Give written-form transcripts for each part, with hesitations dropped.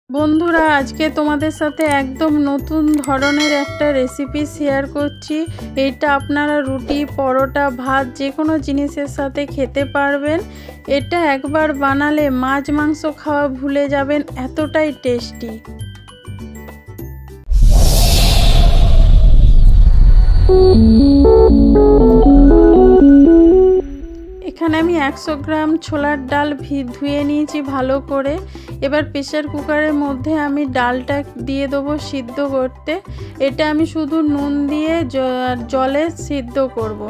বন্ধুরা আজকে তোমাদের সাথে একদম নতুন ধরনের একটা রেসিপি শেয়ার করছি। এটা আপনারা রুটি, পরোটা, ভাত যে কোনো জিনিসের সাথে খেতে পারবেন। এটা একবার বানালে মাছ মাংস খাওয়া ভুলে যাবেন, এতটাই টেস্টি। এখানে আমি 100 গ্রাম ছোলার ডাল ধুয়ে নিয়েছি ভালো করে। এবার প্রেসার কুকারের মধ্যে আমি ডালটা দিয়ে দেবো সিদ্ধ করতে। এটা আমি শুধু নুন দিয়ে জলে সিদ্ধ করব।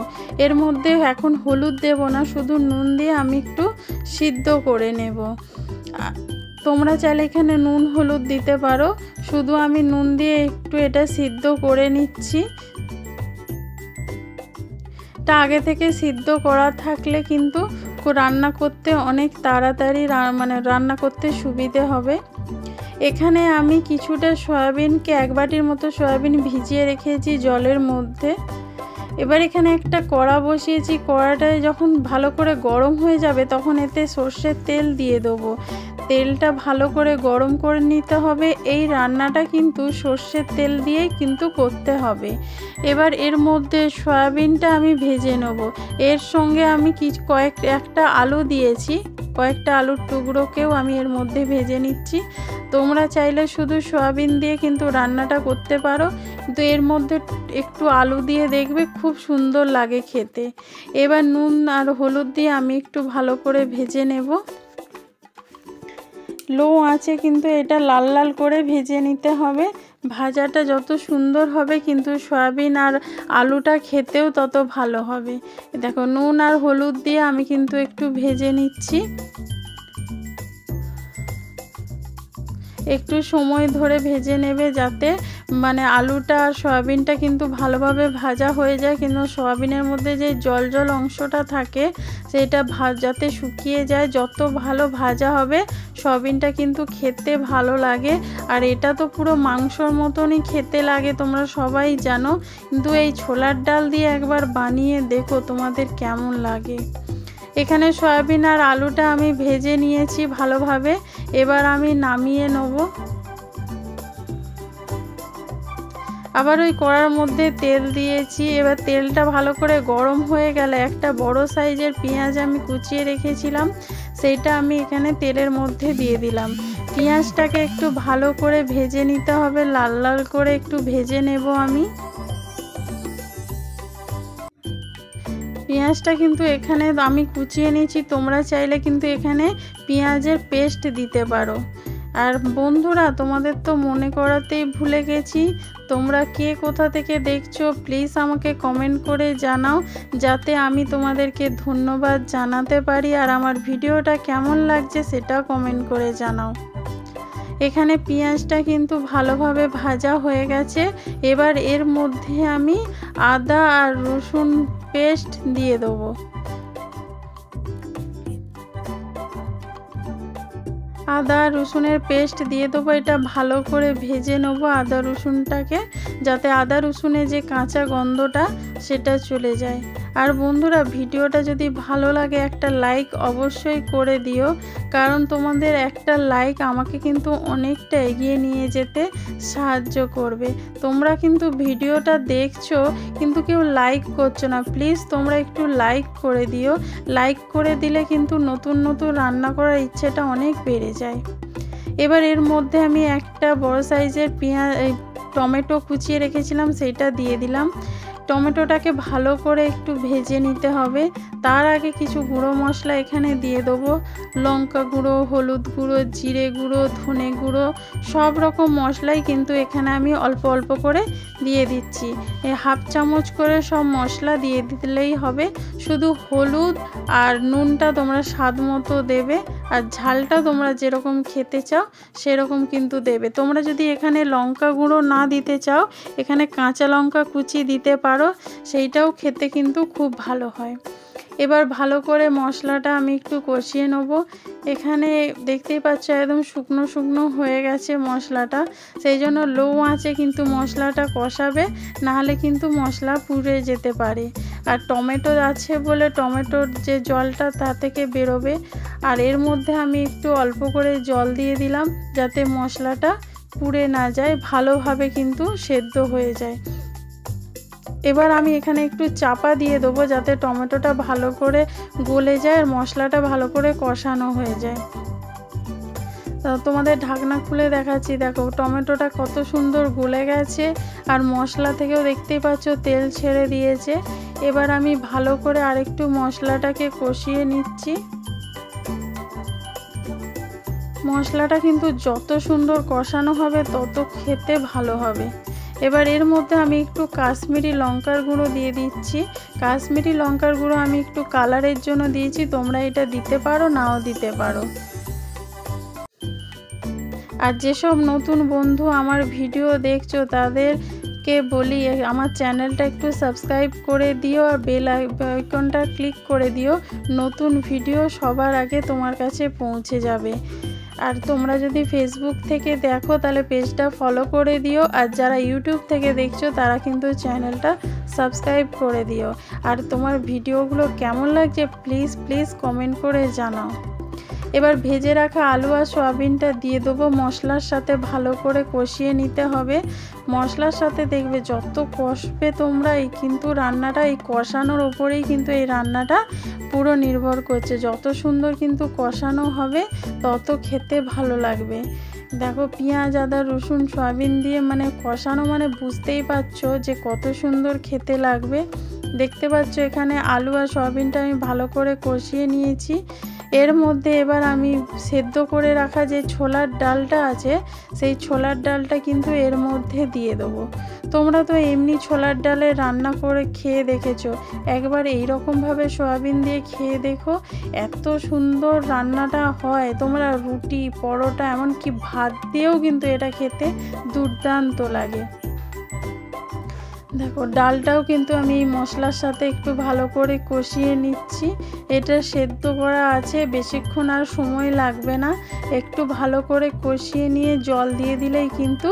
এর মধ্যে এখন হলুদ দেব না, শুধু নুন দিয়ে আমি একটু সিদ্ধ করে নেব। তোমরা চাইলে এখানে নুন হলুদ দিতে পারো, শুধু আমি নুন দিয়ে একটু এটা সিদ্ধ করে নিচ্ছি। আগে থেকে সিদ্ধ করা থাকলে কিন্তু রান্না করতে অনেক তাড়াতাড়ি রান্না করতে সুবিধে হবে। এখানে আমি কিছুটা সয়াবিনকে 1 বাটির মতো সয়াবিন ভিজিয়ে রেখেছি জলের মধ্যে। এবার এখানে একটা কড়া বসিয়েছি। কড়াটায় যখন ভালো করে গরম হয়ে যাবে তখন এতে সর্ষের তেল দিয়ে দেবো। তেলটা ভালো করে গরম করে নিতে হবে। এই রান্নাটা কিন্তু সর্ষের তেল দিয়েই কিন্তু করতে হবে। এবার এর মধ্যে সয়াবিনটা আমি ভেজে নেব। এর সঙ্গে আমি একটা আলু দিয়েছি, কয়েকটা আলুর টুকরোকেও আমি এর মধ্যে ভেজে নিচ্ছি। তোমরা চাইলে শুধু সয়াবিন দিয়ে কিন্তু রান্নাটা করতে পারো, কিন্তু এর মধ্যে একটু আলু দিয়ে দেখবে খুব সুন্দর লাগে খেতে। এবার নুন আর হলুদ দিয়ে আমি একটু ভালো করে ভেজে নেব। লো আঁচে কিন্তু এটা লাল লাল করে ভেজে নিতে হবে। ভাজাটা যত সুন্দর হবে কিন্তু সয়াবিন আর আলুটা খেতেও তত ভালো হবে। দেখো নুন আর হলুদ দিয়ে আমি কিন্তু একটু ভেজে নিচ্ছি। একটু সময় ধরে ভেজে নেবে যাতে আলুটা আর সয়াবিনটা কিন্তু ভালোভাবে ভাজা হয়ে যায়, কিন্তু সয়াবিনের মধ্যে যে জল জল অংশটা থাকে সেটা যাতে শুকিয়ে যায়। যত ভালো ভাজা হবে সয়াবিনটা কিন্তু খেতে ভালো লাগে। আর এটা তো পুরো মাংসর মতনই খেতে লাগে, তোমরা সবাই জানো। কিন্তু এই ছোলার ডাল দিয়ে একবার বানিয়ে দেখো তোমাদের কেমন লাগে। এখানে সয়াবিন আর আলুটা আমি ভেজে নিয়েছি ভালোভাবে। এবার আমি নামিয়ে নেব। আবার ওই কড়ার মধ্যে তেল দিয়েছি। এবার তেলটা ভালো করে গরম হয়ে গেলে একটা বড় সাইজের পেঁয়াজ আমি কুচিয়ে রেখেছিলাম, সেইটা আমি এখানে তেলের মধ্যে দিয়ে দিলাম। পেঁয়াজটাকে একটু ভালো করে ভেজে নিতে হবে, লাল লাল করে একটু ভেজে নেব আমি। পেঁয়াজটা কিন্তু এখানে আমি কুচিয়ে নিয়েছি, তোমরা চাইলে কিন্তু এখানে পেঁয়াজের পেস্ট দিতে পারো। আর বন্ধুরা তোমাদের তো মনে করাতেই ভুলে গেছি, তোমরা কে কোথা থেকে দেখছো প্লিজ আমাকে কমেন্ট করে জানাও, যাতে আমি তোমাদেরকে ধন্যবাদ জানাতে পারি। আর আমার ভিডিওটা কেমন লাগছে সেটাও কমেন্ট করে জানাও। এখানে পেঁয়াজটা কিন্তু ভালোভাবে ভাজা হয়ে গেছে। এবার এর মধ্যে আমি আদা আর রসুন পেস্ট দিয়ে দেবো। আদা রসুনের পেস্ট দিয়ে দেবো। এটা ভালো করে ভেজে নেবো আদা রসুনটাকে, যাতে আদা রসুনের যে কাঁচা গন্ধটা সেটা চলে যায়। আর বন্ধুরা ভিডিওটা যদি ভালো লাগে একটা লাইক অবশ্যই করে দিও, কারণ তোমাদের একটা লাইক আমাকে কিন্তু অনেকটা এগিয়ে নিয়ে যেতে সাহায্য করবে। তোমরা কিন্তু ভিডিওটা দেখছো কিন্তু কেউ লাইক করছো না, প্লিজ তোমরা একটু লাইক করে দিও। লাইক করে দিলে কিন্তু নতুন নতুন রান্না করার ইচ্ছেটা অনেক বেড়ে যায়। এবার এর মধ্যে আমি একটা বড় সাইজের টমেটো কুচিয়ে রেখেছিলাম, সেইটা দিয়ে দিলাম। টমেটোটাকে ভালো করে একটু ভেজে নিতে হবে। তার আগে কিছু গুঁড়ো মশলা এখানে দিয়ে দেবো। লঙ্কা গুঁড়ো, হলুদ গুঁড়ো, জিরে গুঁড়ো, ধনে গুঁড়ো, সব রকম মশলাই কিন্তু এখানে আমি অল্প অল্প করে দিয়ে দিচ্ছি। এই 1/2 চামচ করে সব মশলা দিয়ে দিলেই হবে। শুধু হলুদ আর নুনটা তোমরা স্বাদ মতো দেবে, আর ঝালটা তোমরা যেরকম খেতে চাও সেরকম কিন্তু দেবে। তোমরা যদি এখানে লঙ্কা গুঁড়ো না দিতে চাও, এখানে কাঁচা লঙ্কা কুচি দিতে পারো, সেইটাও খেতে কিন্তু খুব ভালো হয়। এবার ভালো করে মশলাটা আমি একটু কষিয়ে নেব। এখানে দেখতেই পাচ্ছ একদম শুকনো শুকনো হয়ে গেছে মশলাটা, সেই জন্য লো আঁচে কিন্তু মশলাটা কষাবে, নাহলে কিন্তু মশলা পুড়ে যেতে পারে। আর টমেটো আছে বলে টমেটোর যে জলটা তা থেকে বেরোবে। আর এর মধ্যে আমি একটু অল্প করে জল দিয়ে দিলাম যাতে মশলাটা পুড়ে না যায়, ভালোভাবে কিন্তু সেদ্ধ হয়ে যায়। এবার আমি এখানে একটু চাপা দিয়ে দেবো যাতে টমেটোটা ভালো করে গলে যায় আর মশলাটা ভালো করে কষানো হয়ে যায়। তোমাদের ঢাকনা খুলে দেখাচ্ছি, দেখো টমেটোটা কত সুন্দর গলে গেছে আর মশলা থেকেও দেখতেই পাচ্ছ তেল ছেড়ে দিয়েছে। এবার আমি ভালো করে আরেকটু মশলাটাকে কষিয়ে নিচ্ছি। মশলাটা কিন্তু যত সুন্দর কষানো হবে তত খেতে ভালো হবে। এবার এর মধ্যে আমি একটু কাশ্মীরি লঙ্কার গুঁড়ো দিয়ে দিচ্ছি। কাশ্মীরি লঙ্কার গুঁড়ো আমি একটু কালারের জন্য দিয়েছি, তোমরা এটা দিতে পারো নাও দিতে পারো। আর যেসব নতুন বন্ধু আমার ভিডিও দেখছো তাদেরকে বলি আমার চ্যানেলটা একটু সাবস্ক্রাইব করে দিও আর বেল আইকনটা ক্লিক করে দিও, নতুন ভিডিও সবার আগে তোমার কাছে পৌঁছে যাবে। আর তোমরা যদি ফেসবুক থেকে দেখো তাহলে পেজটা ফলো করে দিও, আর যারা ইউটিউব থেকে দেখছো তারা কিন্তু চ্যানেলটা সাবস্ক্রাইব করে দিও। আর তোমার ভিডিওগুলো কেমন লাগছে প্লিজ প্লিজ কমেন্ট করে জানাও। এবার ভেজে রাখা আলু আর সয়াবিনটা দিয়ে দেবো, মশলার সাথে ভালো করে কষিয়ে নিতে হবে। মশলার সাথে দেখবে যত কষবে তোমরা কিন্তু রান্নাটা এই কষানোর ওপরেই কিন্তু এই রান্নাটা পুরো নির্ভর করছে। যত সুন্দর কিন্তু কষানো হবে তত খেতে ভালো লাগবে। দেখো পেঁয়াজ আদা রসুন সয়াবিন দিয়ে মানে কষানো মানে বুঝতেই পারছো যে কত সুন্দর খেতে লাগবে। দেখতে পাচ্ছ এখানে আলু আর সয়াবিনটা আমি ভালো করে কষিয়ে নিয়েছি। এর মধ্যে এবার আমি সেদ্ধ করে রাখা যে ছোলার ডালটা আছে সেই ছোলার ডালটা কিন্তু এর মধ্যে দিয়ে দেবো। তোমরা তো এমনি ছোলার ডালে রান্না করে খেয়ে দেখেছো, একবার এই রকমভাবে সয়াবিন দিয়ে খেয়ে দেখো, এত সুন্দর রান্নাটা হয়। তোমরা রুটি পরোটা এমনকি ভাত দিয়েও কিন্তু এটা খেতে দুর্দান্ত লাগে। দেখো ডালটাও কিন্তু আমি এই মশলার সাথে একটু ভালো করে কষিয়ে নিচ্ছি। এটা সেদ্ধ করা আছে, বেশিক্ষণ আর সময় লাগবে না। একটু ভালো করে কষিয়ে নিয়ে জল দিয়ে দিলেই কিন্তু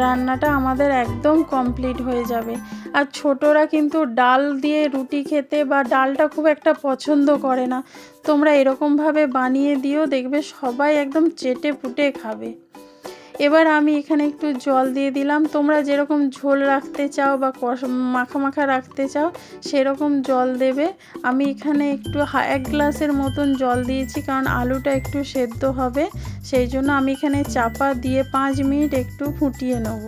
রান্নাটা আমাদের একদম কমপ্লিট হয়ে যাবে। আর ছোটরা কিন্তু ডাল দিয়ে রুটি খেতে বা ডালটা খুব একটা পছন্দ করে না, তোমরা এরকমভাবে বানিয়ে দিও, দেখবে সবাই একদম চেটে পুটে খাবে। এবার আমি এখানে একটু জল দিয়ে দিলাম, তোমরা যেরকম ঝোল রাখতে চাও বা মাখা মাখা রাখতে চাও সেরকম জল দেবে। আমি এখানে একটু 1 গ্লাসের মতন জল দিয়েছি, কারণ আলুটা একটু সেদ্ধ হবে, সেই জন্য আমি এখানে চাপা দিয়ে 5 মিনিট একটু ফুটিয়ে নেব।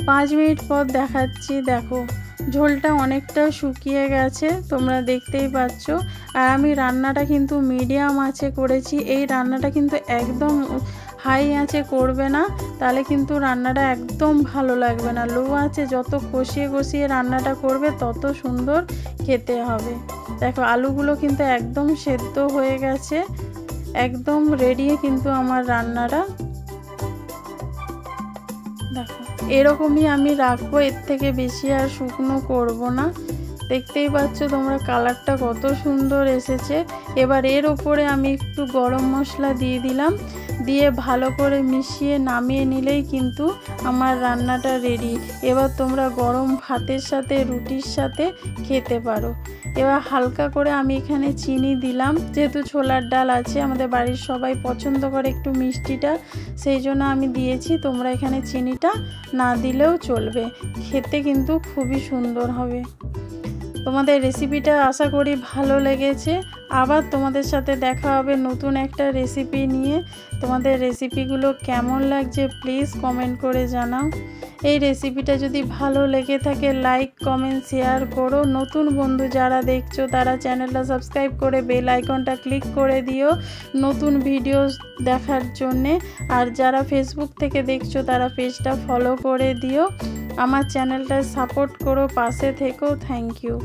5 মিনিট পর দেখাচ্ছি, দেখো ঝোলটা অনেকটা শুকিয়ে গেছে, তোমরা দেখতেই পাচ্ছ। আর আমি রান্নাটা কিন্তু মিডিয়াম আঁচে করেছি। এই রান্নাটা কিন্তু একদম হাই আঁচে করবে না, তাহলে কিন্তু রান্নাটা একদম ভালো লাগবে না। লো আঁচে যত কষিয়ে কষিয়ে রান্নাটা করবে তত সুন্দর খেতে হবে। দেখো আলুগুলো কিন্তু একদম সেদ্ধ হয়ে গেছে, একদম রেডি কিন্তু আমার রান্নাটা। দেখো এরকমই আমি রাখবো, এর থেকে বেশি আর শুকনো করব না। দেখতেই পাচ্ছ তোমরা কালারটা কত সুন্দর এসেছে। এবার এর ওপরে আমি একটু গরম মশলা দিয়ে দিলাম, দিয়ে ভালো করে মিশিয়ে নামিয়ে নিলেই কিন্তু আমার রান্নাটা রেডি। এবার তোমরা গরম ভাতের সাথে রুটির সাথে খেতে পারো। এবার হালকা করে আমি এখানে চিনি দিলাম, যেহেতু ছোলার ডাল আছে, আমাদের বাড়ির সবাই পছন্দ করে একটু মিষ্টিটা, সেই জন্য আমি দিয়েছি। তোমরা এখানে চিনিটা না দিলেও চলবে, খেতে কিন্তু খুবই সুন্দর হবে। তোমাদের রেসিপিটা আশা করি ভালো লেগেছে। আবার তোমাদের সাথে দেখা হবে নতুন একটা রেসিপি নিয়ে। তোমাদের রেসিপিগুলো কেমন লাগছে প্লিজ কমেন্ট করে জানাও। এই রেসিপিটা যদি ভালো লেগে থাকে লাইক কমেন্ট শেয়ার করো। নতুন বন্ধু যারা দেখছো তারা চ্যানেলটা সাবস্ক্রাইব করে বেল আইকনটা ক্লিক করে দিও নতুন ভিডিও দেখার জন্যে। আর যারা ফেসবুক থেকে দেখছো তারা পেজটা ফলো করে দিও। আমার চ্যানেলটা সাপোর্ট করো, পাশে থেকো। Thank you.